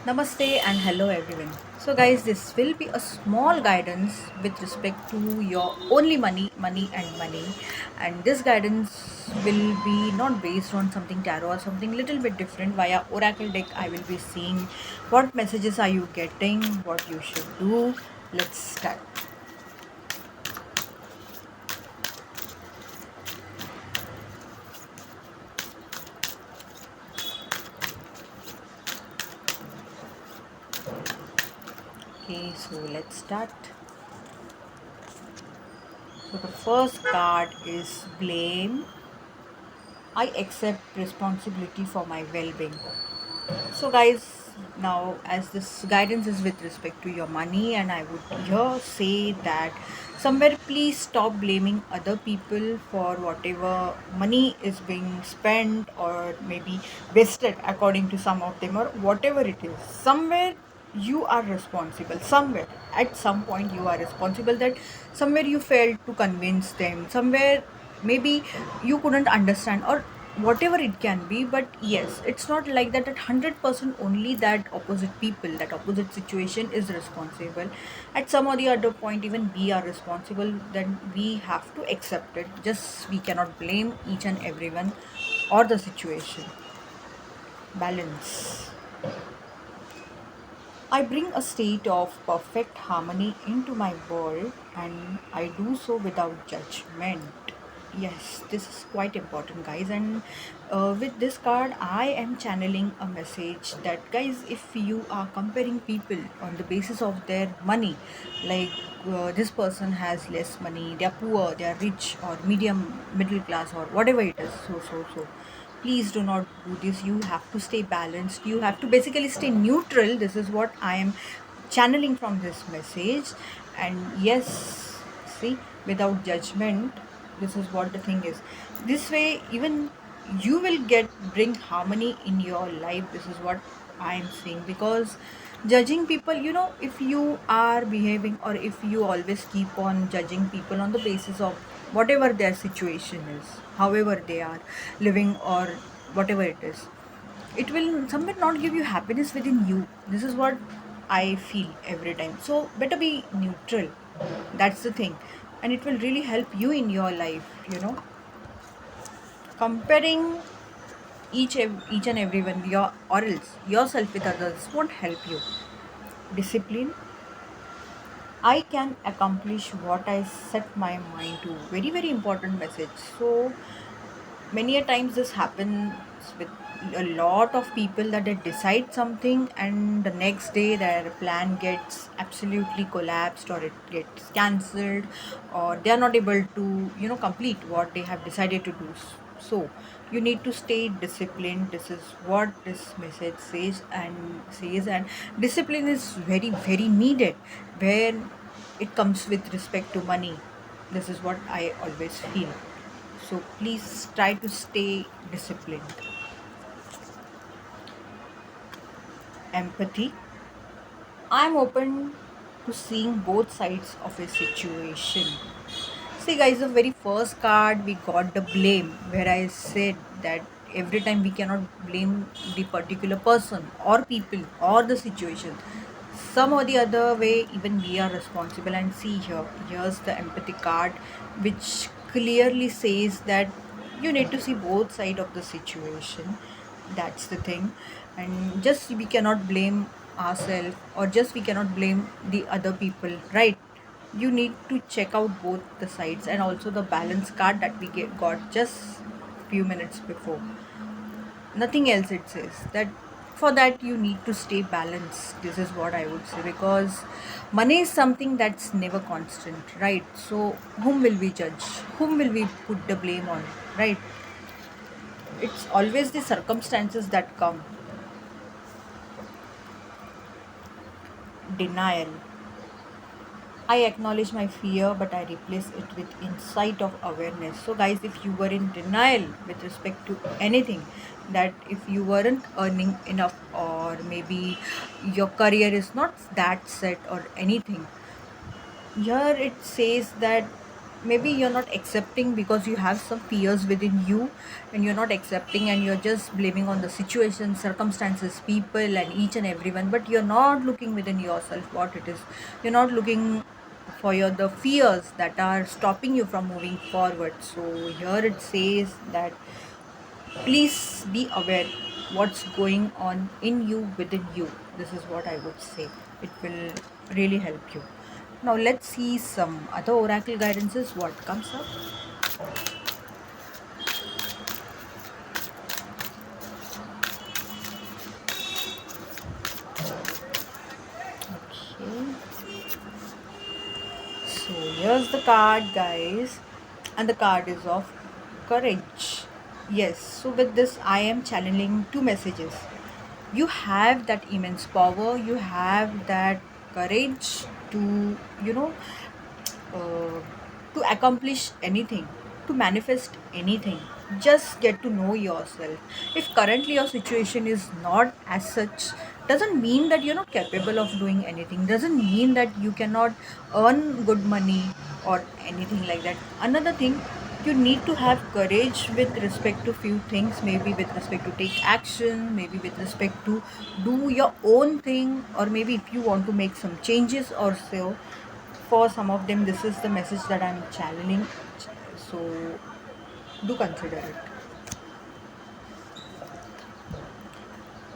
Namaste and hello everyone. So guys, this will be a small guidance with respect to your only money, and this guidance will be not based on something tarot or something little bit different. Via oracle deck I will be seeing what messages are you getting, what you should do. Let's start. Okay, so let's start. So the first card is blame. I accept responsibility for my well-being. So, guys, now as this guidance is with respect to your money, and I would here say that somewhere please stop blaming other people for whatever money is being spent or maybe wasted, according to some of them, or whatever it is. Somewhere you are responsible, somewhere at some point you are responsible, that somewhere you failed to convince them, somewhere maybe you couldn't understand or whatever it can be. But yes, it's not like that at 100% only that opposite people, that opposite situation is responsible. At some or the other point even we are responsible, then we have to accept it. Just we cannot blame each and everyone or the situation. Balance. I bring a state of perfect harmony into my world, and I do so without judgment. Yes, this is quite important, guys. And with this card, I am channeling a message that, guys, if you are comparing people on the basis of their money, like this person has less money, they are poor, they are rich, or medium, middle class, or whatever it is, so please do not do this. You have to stay balanced, you have to basically stay neutral. This is what I am channeling from this message. And yes, see, without judgment, this is what the thing is. This way even you will get bring harmony in your life. This is what I am saying. Because judging people, if you are behaving, or if you always keep on judging people on the basis of whatever their situation is, however they are living, or whatever it is, it will somewhere not give you happiness within you. This is what I feel every time. So better be neutral. That's the thing. And it will really help you in your life. Comparing each and everyone, or else yourself with others, won't help you. Discipline. I can accomplish what I set my mind to. Very, very important message. So many a times this happens with a lot of people, that they decide something and the next day their plan gets absolutely collapsed, or it gets cancelled, or they are not able to complete what they have decided to do. So you need to stay disciplined. This is what this message says, and discipline is very, very needed when it comes with respect to money. This is what I always feel. So please try to stay disciplined. Empathy. I'm open to seeing both sides of a situation. See, guys, the very first card we got the blame, where I said that every time we cannot blame the particular person or people or the situation. Some or the other way, even we are responsible. And see here, here's the empathy card, which clearly says that you need to see both side of the situation. That's the thing. And just we cannot blame ourselves, or just we cannot blame the other people, right? You need to check out both the sides. And also the balance card that we got just few minutes before. Nothing else. It says that for that you need to stay balanced. This is what I would say. Because money is something that's never constant, right? So whom will we judge, whom will we put the blame on, right? It's always the circumstances that come. Denial. I acknowledge my fear, but I replace it with insight of awareness. So, guys, if you were in denial with respect to anything, that if you weren't earning enough, or maybe your career is not that set or anything, here it says that maybe you're not accepting because you have some fears within you, and you're not accepting and you're just blaming on the situation, circumstances, people, and each and everyone, but you're not looking within yourself what it is. You're not looking for your the fears that are stopping you from moving forward. So here it says that please be aware what's going on in you, within you. This is what I would say. It will really help you. Now let's see some other oracle guidances what comes up. Okay, so here's the card, guys, and the card is of courage. Yes, so with this I am channeling two messages. You have that immense power, you have that courage to, you know, uh, to accomplish anything, to manifest anything. Just get to know yourself. If currently your situation is not as such, doesn't mean that you're not capable of doing anything, doesn't mean that you cannot earn good money or anything like that. Another thing, you need to have courage with respect to few things, maybe with respect to take action, maybe with respect to do your own thing, or maybe if you want to make some changes or so. For some of them, this is the message that I'm channeling. So do consider it.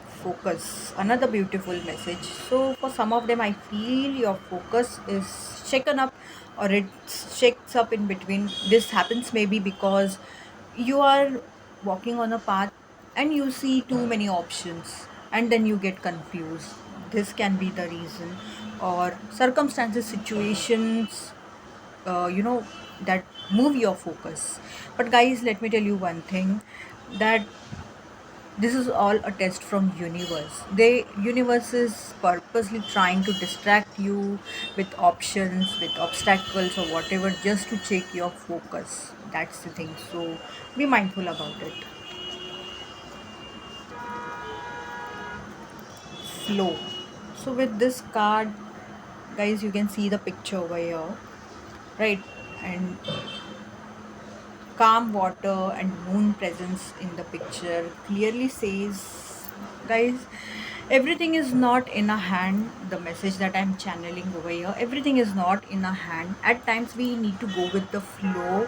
Focus, another beautiful message. So for some of them, I feel your focus is shaken up, or it shakes up in between. This happens maybe because you are walking on a path and you see too many options and then you get confused. This can be the reason, or circumstances, situations, that move your focus. But guys, let me tell you one thing, that this is all a test from universe. The universe is purposely trying to distract you with options, with obstacles, or whatever, just to check your focus. That's the thing. So be mindful about it. Flow. So with this card, guys, you can see the picture over here, right? And calm water and moon presence in the picture clearly says, guys, everything is not in a hand. The message that I'm channeling over here, everything is not in a hand. At times we need to go with the flow.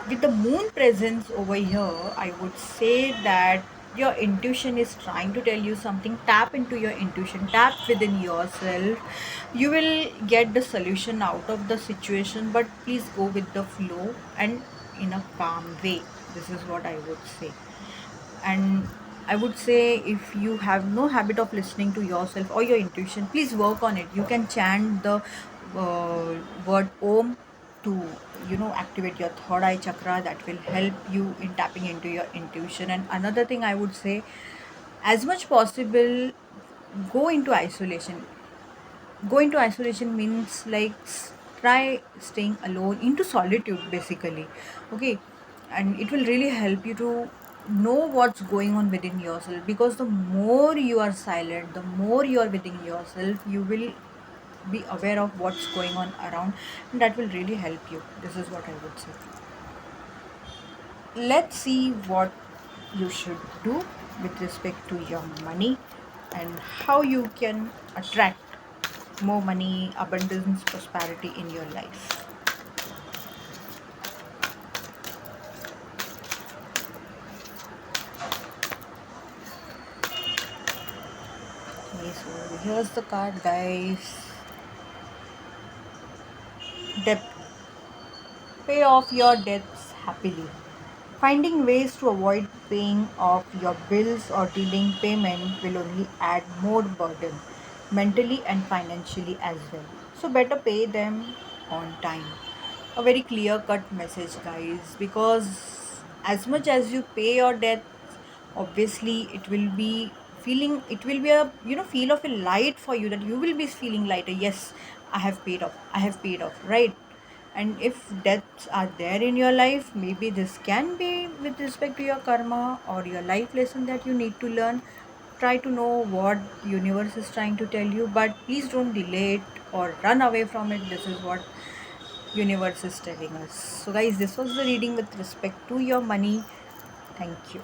With the moon presence over here, I would say that your intuition is trying to tell you something. Tap into your intuition, tap within yourself. You will get the solution out of the situation, but please go with the flow and in a calm way. This is what I would say. And I would say, if you have no habit of listening to yourself or your intuition, please work on it. You can chant the word om to, activate your third eye chakra. That will help you in tapping into your intuition. And another thing I would say, as much possible, go into isolation. Go into isolation means like try staying alone, into solitude basically. Okay, and it will really help you to know what's going on within yourself, because the more you are silent, the more you are within yourself, you will be aware of what's going on around, and that will really help you. This is what I would say. Let's see what you should do with respect to your money, and how you can attract more money, abundance, prosperity in your life. Okay, so here's the card, guys. Debt. Pay off your debts happily. Finding ways to avoid paying off your bills or delaying payment will only add more burden, mentally and financially as well. So better pay them on time. A very clear cut message, guys, because as much as you pay your debts, obviously it will be a, feel of a light for you, that you will be feeling lighter. Yes, I have paid off, right? And if debts are there in your life, maybe this can be with respect to your karma or your life lesson that you need to learn. Try to know what universe is trying to tell you, but please don't delay it or run away from it. This is what universe is telling us. So guys, this was the reading with respect to your money. Thank you.